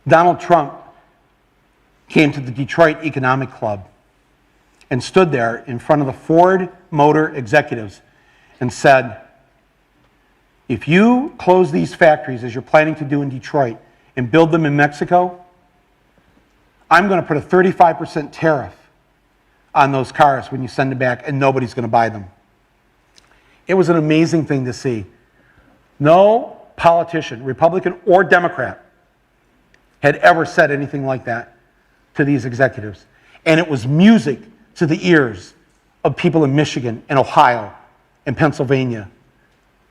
Donald Trump came to the Detroit Economic Club and stood there in front of the Ford Motor executives and said, if you close these factories as you're planning to do in Detroit and build them in Mexico, I'm going to put a 35% tariff on those cars when you send them back, and nobody's going to buy them. It was an amazing thing to see. No politician, Republican or Democrat, had ever said anything like that to these executives. And it was music to the ears of people in Michigan and Ohio and Pennsylvania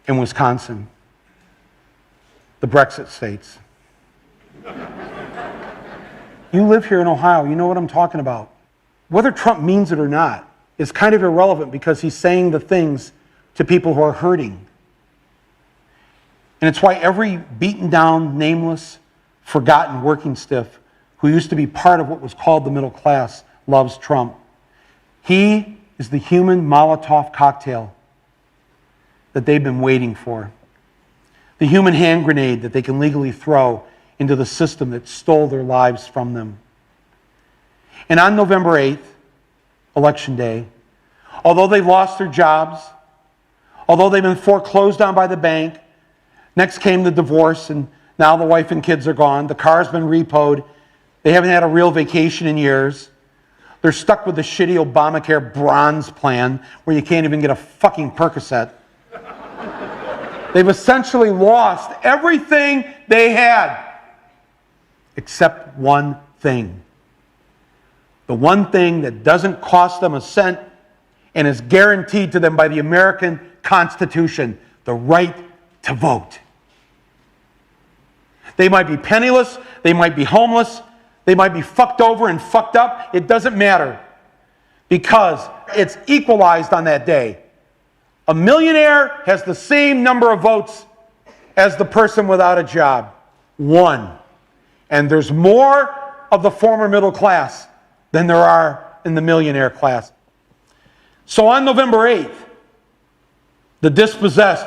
and Wisconsin, the Brexit states. You live here in Ohio, you know what I'm talking about. Whether Trump means it or not is kind of irrelevant because he's saying the things to people who are hurting. And it's why every beaten down, nameless, forgotten working stiff who used to be part of what was called the middle class loves Trump. He is the human Molotov cocktail that they've been waiting for. The human hand grenade that they can legally throw into the system that stole their lives from them. And on November 8th, Election Day, although they lost their jobs, although they've been foreclosed on by the bank, next came the divorce, and now the wife and kids are gone, the car's been repoed, they haven't had a real vacation in years, they're stuck with the shitty Obamacare bronze plan where you can't even get a fucking Percocet. They've essentially lost everything they had, except one thing. The one thing that doesn't cost them a cent and is guaranteed to them by the American Constitution, the right to vote. They might be penniless, they might be homeless, they might be fucked over and fucked up. It doesn't matter because it's equalized on that day. A millionaire has the same number of votes as the person without a job. One. And there's more of the former middle class than there are in the millionaire class. So on November 8th, the dispossessed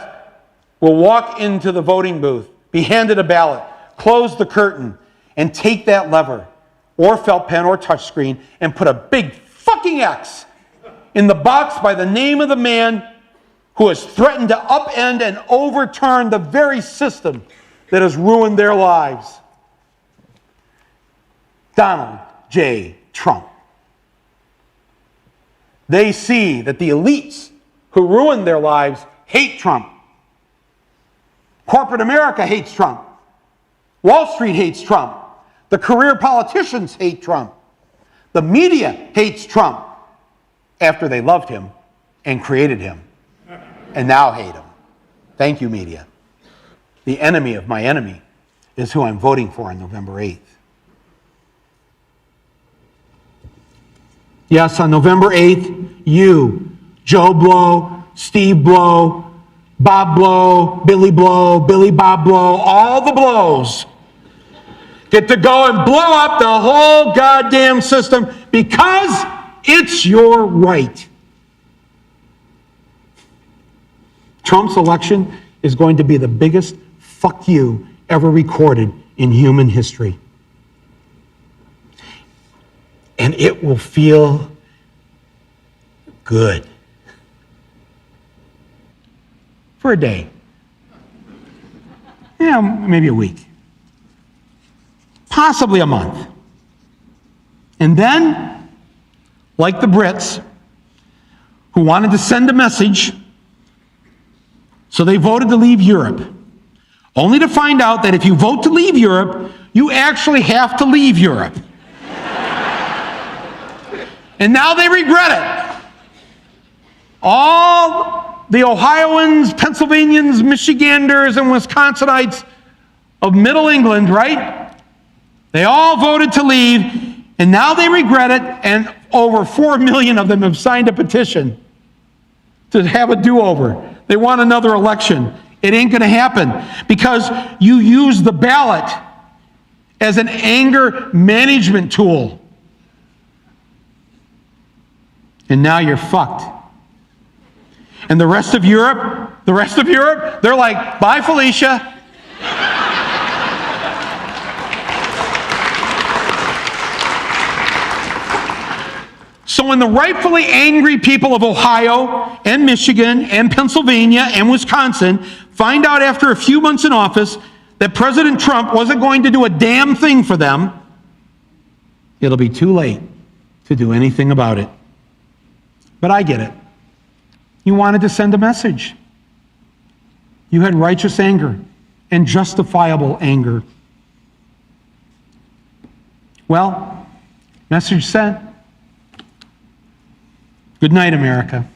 will walk into the voting booth, be handed a ballot, close the curtain, and take that lever, or felt pen or touchscreen, and put a big fucking X in the box by the name of the man who has threatened to upend and overturn the very system that has ruined their lives. Donald J. Trump. They see that the elites who ruined their lives hate Trump. Corporate America hates Trump. Wall Street hates Trump. The career politicians hate Trump. The media hates Trump after they loved him and created him and now hate him. Thank you, media. The enemy of my enemy is who I'm voting for on November 8th. Yes, on November 8th, you, Joe Blow, Steve Blow, Bob Blow, Billy Bob Blow, all the blows get to go and blow up the whole goddamn system because it's your right. Trump's election is going to be the biggest fuck you ever recorded in human history. And it will feel good. For a day. Yeah, maybe a week. Possibly a month. And then, like the Brits, who wanted to send a message, so they voted to leave Europe, only to find out that if you vote to leave Europe, you actually have to leave Europe. And now they regret it. All the Ohioans, Pennsylvanians, Michiganders, and Wisconsinites of Middle England, right? They all voted to leave, and now they regret it, and over 4 million of them have signed a petition to have a do-over. They want another election. It ain't going to happen because you use the ballot as an anger management tool. And now you're fucked. And the rest of Europe, they're like, bye, Felicia. when the rightfully angry people of Ohio and Michigan and Pennsylvania and Wisconsin find out after a few months in office that President Trump wasn't going to do a damn thing for them, it'll be too late to do anything about it. But I get it. You wanted to send a message. You had righteous anger and justifiable anger. Well, message sent. Good night, America.